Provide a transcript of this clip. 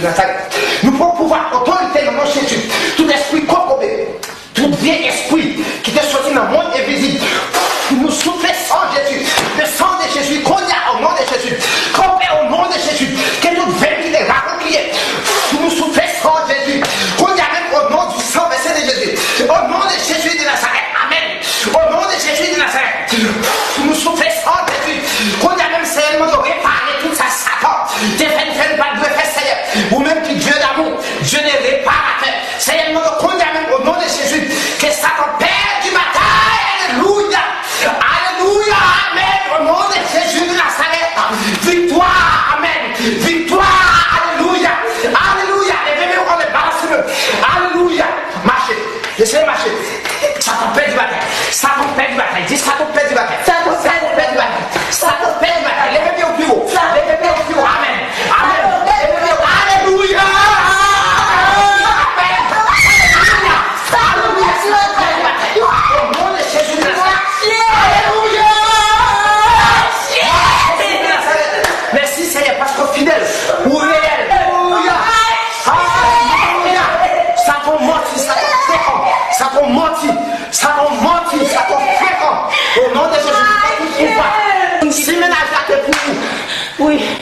Nazareth. Nous pouvons pouvoir autorité dans le nom de Jésus. Tout esprit corrompu, tout vieux esprit qui est sorti dans le monde invisible, nous soufflons sans Jésus. Le sang de Jésus, qu'on y a au nom de Jésus. Qu'on fait au nom de Jésus. Que nous veillons qui est raccourcié. Nous soufflons sans Jésus. Qu'on y a même au nom du sang versé de Jésus. Au nom de Jésus de Nazareth. Amen. Au nom de Jésus de Nazareth. Nous soufflons sans Jésus. Qu'on y a même seulement de réparer tout ça, Satan. Dieu fait pas de faire Seigneur. Ou même qui Dieu d'amour. Dieu n'est réparateur. Seigneur, qu'on y a même au nom de Jésus. Que Satan perd du bataille. Alléluia. Alléluia. Amen. Au nom de Jésus de Nazareth. Victoire. Amen. Victoire. Alléluia. Alléluia. Levez-vous, on est balancé. Alléluia. Marchez. Laissez marcher. Satan perd du bataille. Satan perd du bataille. Dis Satan perd du bataille. Satan perd du bataille. Satan perd du bataille. Levez-vous au plus haut. Levez-vous au plus haut. Amen. Amen. Levez-vous. Alléluia. Fidèle ou réel. Alléluia. Alléluia. Ça peut mentir, ça peut fréquent. Ça peut mentir, ça peut mentir, ça peut fréquent. Au nom de Jésus, si ménage là, t'es pour vous. Oui.